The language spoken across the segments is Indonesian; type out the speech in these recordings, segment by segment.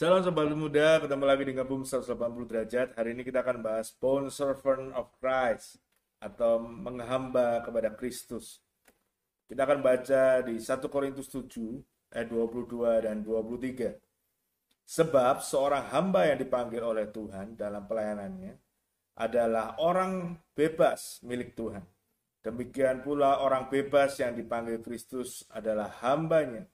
Salam sobat muda, ketemu lagi di Ngabum 180 derajat. Hari ini kita akan bahas Bond Servant of Christ atau menghamba kepada Kristus. Kita akan baca di 1 Korintus 7 ayat 22 dan 23. Sebab seorang hamba yang dipanggil oleh Tuhan dalam pelayanannya adalah orang bebas milik Tuhan. Demikian pula orang bebas yang dipanggil Kristus adalah hambanya.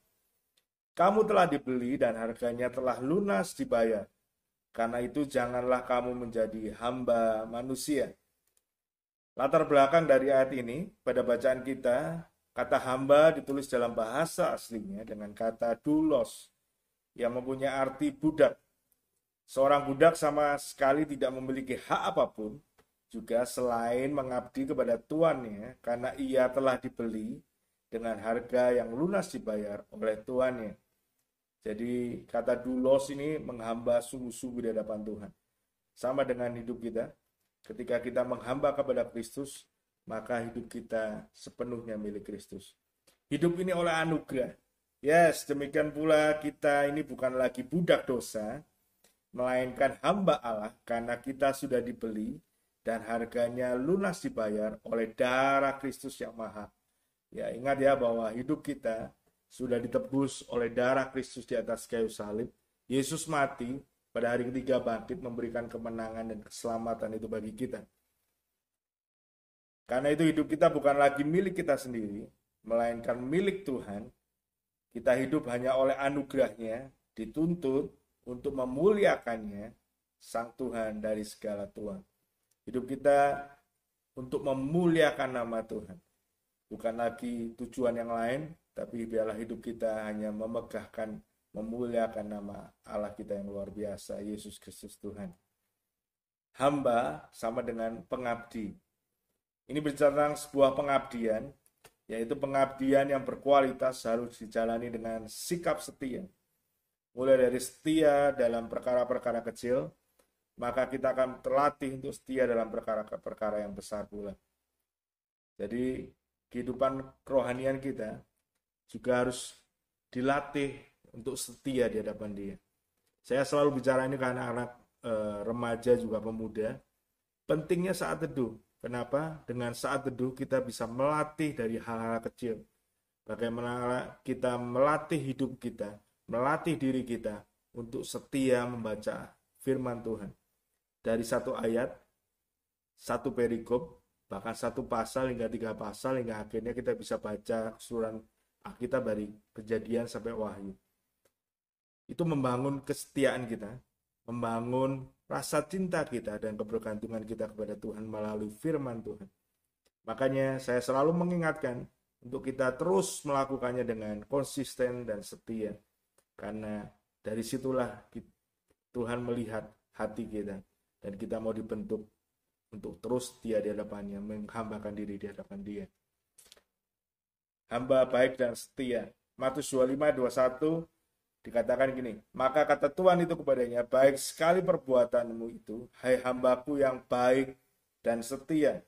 Kamu telah dibeli dan harganya telah lunas dibayar. Karena itu janganlah kamu menjadi hamba manusia. Latar belakang dari ayat ini, pada bacaan kita, kata hamba ditulis dalam bahasa aslinya dengan kata doulos, yang mempunyai arti budak. Seorang budak sama sekali tidak memiliki hak apapun, juga selain mengabdi kepada tuannya, karena ia telah dibeli dengan harga yang lunas dibayar oleh tuannya. Jadi kata doulos ini menghamba sungguh-sungguh di hadapan Tuhan. Sama dengan hidup kita, ketika kita menghamba kepada Kristus, maka hidup kita sepenuhnya milik Kristus. Hidup ini oleh anugerah. Yes, demikian pula kita ini bukan lagi budak dosa, melainkan hamba Allah karena kita sudah dibeli dan harganya lunas dibayar oleh darah Kristus yang mahal. Ya, ingat ya bahwa hidup kita sudah ditebus oleh darah Kristus di atas kayu salib. Yesus mati, pada hari ketiga bangkit memberikan kemenangan dan keselamatan itu bagi kita. Karena itu hidup kita bukan lagi milik kita sendiri, melainkan milik Tuhan. Kita hidup hanya oleh anugerahnya, dituntut untuk memuliakannya, Sang Tuhan dari segala Tuhan. Hidup kita untuk memuliakan nama Tuhan. Bukan lagi tujuan yang lain, tapi biarlah hidup kita hanya memegahkan, memuliakan nama Allah kita yang luar biasa, Yesus Kristus Tuhan. Hamba sama dengan pengabdi. Ini bicara tentang sebuah pengabdian, yaitu pengabdian yang berkualitas harus dijalani dengan sikap setia. Mulai dari setia dalam perkara-perkara kecil, maka kita akan terlatih untuk setia dalam perkara-perkara yang besar pula. Jadi kehidupan kerohanian kita juga harus dilatih untuk setia di hadapan Dia. Saya selalu bicara ini ke anak-anak remaja juga pemuda. Pentingnya saat teduh. Kenapa? Dengan saat teduh kita bisa melatih dari hal-hal kecil. Bagaimana kita melatih hidup kita, melatih diri kita untuk setia membaca firman Tuhan. Dari satu ayat, satu perikop, bahkan satu pasal hingga 3 pasal, hingga akhirnya kita bisa baca keseluruhan Alkitab dari Kejadian sampai Wahyu. Itu membangun kesetiaan kita, membangun rasa cinta kita dan kebergantungan kita kepada Tuhan melalui firman Tuhan. Makanya saya selalu mengingatkan untuk kita terus melakukannya dengan konsisten dan setia. Karena dari situlah Tuhan melihat hati kita dan kita mau dibentuk untuk terus setia di hadapannya, menghambakan diri di hadapan Dia. Hamba baik dan setia. Matius 25:21 dikatakan gini, maka kata Tuhan itu kepadanya, baik sekali perbuatanmu itu, hai hambaku yang baik dan setia.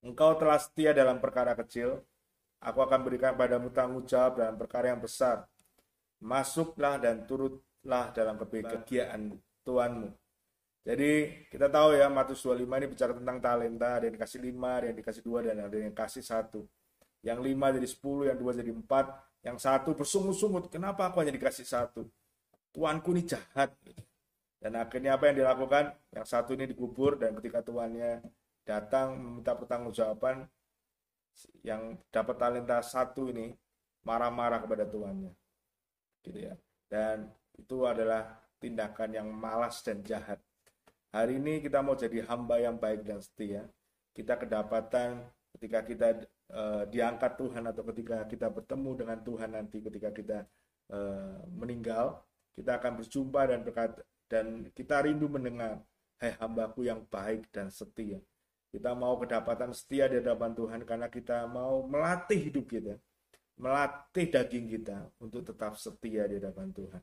Engkau telah setia dalam perkara kecil, aku akan berikan padamu tanggung jawab dalam perkara yang besar. Masuklah dan turutlah dalam kebahagiaan Tuhanmu. Jadi kita tahu ya, Matius 25 ini bicara tentang talenta, ada yang dikasih 5, ada yang dikasih 2, dan ada yang kasih 1. Yang 5 jadi 10, yang 2 jadi 4, yang 1 bersungut-sungut, kenapa aku hanya dikasih 1? Tuanku ini jahat. Dan akhirnya apa yang dilakukan? Yang 1 ini dikubur, dan ketika tuannya datang meminta pertanggungjawaban, yang dapat talenta 1 ini marah-marah kepada tuannya. Gitu ya. Dan itu adalah tindakan yang malas dan jahat. Hari ini kita mau jadi hamba yang baik dan setia. Kita kedapatan ketika kita diangkat Tuhan atau ketika kita bertemu dengan Tuhan nanti ketika kita meninggal, kita akan berjumpa dan berkata, dan kita rindu mendengar, hai hambaku yang baik dan setia. Kita mau kedapatan setia di hadapan Tuhan karena kita mau melatih hidup kita, melatih daging kita untuk tetap setia di hadapan Tuhan.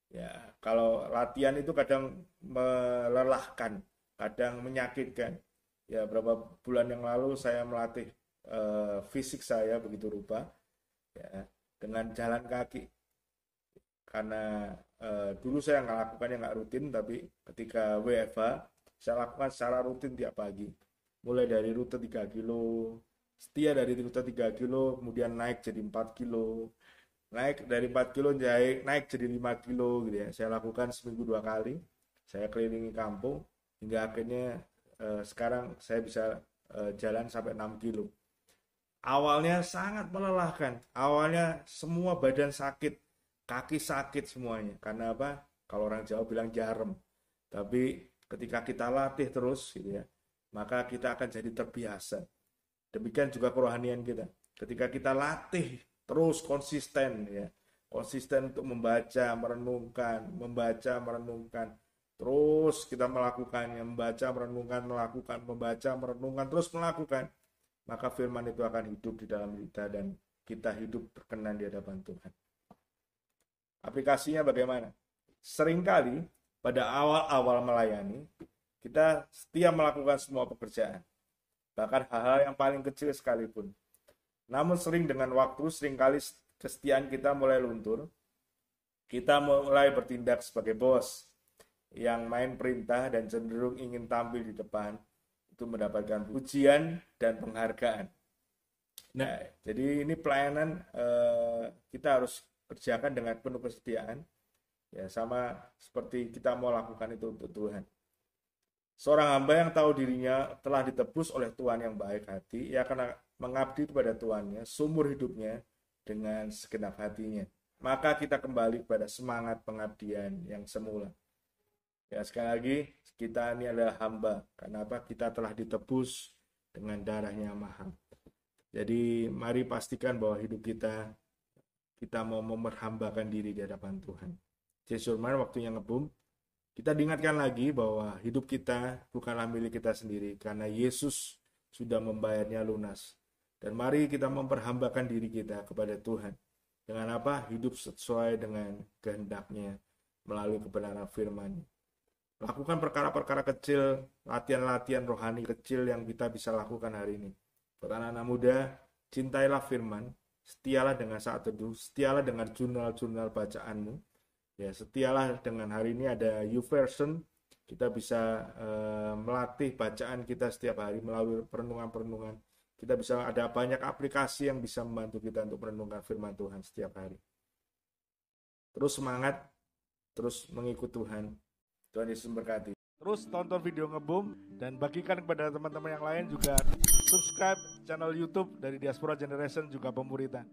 Ya, kalau latihan itu kadang melelahkan, kadang menyakitkan. Ya, berapa bulan yang lalu saya melatih fisik saya begitu rupa, ya, dengan jalan kaki. Karena dulu saya nggak lakukannya nggak rutin, tapi ketika WFH saya lakukan secara rutin tiap pagi. Mulai dari rute 3 kilo, setia dari rute 3 kilo, kemudian naik jadi 4 kilo, naik dari 4 kilo naik jadi 5 kilo gitu ya. Saya lakukan seminggu 2 kali. Saya kelilingi kampung hingga akhirnya sekarang saya bisa jalan sampai 6 kilo. Awalnya sangat melelahkan. Awalnya semua badan sakit, kaki sakit semuanya. Karena apa? Kalau orang Jawa bilang jarem. Tapi ketika kita latih terus gitu ya, maka kita akan jadi terbiasa. Demikian juga kerohanian kita. Ketika kita latih terus konsisten ya, konsisten untuk membaca, merenungkan, membaca, merenungkan. Terus kita melakukannya, membaca, merenungkan, melakukan, membaca, merenungkan, terus melakukan. Maka firman itu akan hidup di dalam kita dan kita hidup berkenan di hadapan Tuhan. Aplikasinya bagaimana? Seringkali pada awal-awal melayani, kita setia melakukan semua pekerjaan. Bahkan hal-hal yang paling kecil sekalipun. Namun sering dengan waktu, seringkali kesetiaan kita mulai luntur. Kita mulai bertindak sebagai bos yang main perintah dan cenderung ingin tampil di depan untuk mendapatkan pujian dan penghargaan. Nah, jadi ini pelayanan kita harus kerjakan dengan penuh kesetiaan. Ya, sama seperti kita mau lakukan itu untuk Tuhan. Seorang hamba yang tahu dirinya telah ditebus oleh Tuhan yang baik hati, ia akan mengabdi kepada Tuhannya seumur hidupnya dengan segenap hatinya. Maka kita kembali kepada semangat pengabdian yang semula. Ya, sekali lagi, kita ini adalah hamba. Karena apa? Kita telah ditebus dengan darahnya mahal. Jadi mari pastikan bahwa hidup kita mau memperhambakan diri di hadapan Tuhan. Jesurman waktunya ngebum. Kita diingatkan lagi bahwa hidup kita bukanlah milik kita sendiri, karena Yesus sudah membayarnya lunas. Dan mari kita memperhambakan diri kita kepada Tuhan. Dengan apa? Hidup sesuai dengan kehendak-Nya melalui kebenaran firman. Lakukan perkara-perkara kecil, latihan-latihan rohani kecil yang kita bisa lakukan hari ini. Buat anak-anak muda, cintailah firman, setialah dengan saat teduh, setialah dengan jurnal-jurnal bacaanmu. Ya, setialah dengan hari ini ada YouVersion, kita bisa melatih bacaan kita setiap hari melalui perenungan-perenungan. Kita bisa ada banyak aplikasi yang bisa membantu kita untuk merenungkan firman Tuhan setiap hari. Terus semangat, terus mengikut Tuhan. Tuhan Yesus memberkati. Terus tonton video Ngebum dan bagikan kepada teman-teman yang lain, juga subscribe channel YouTube dari Diaspora Generation juga Pemuritan.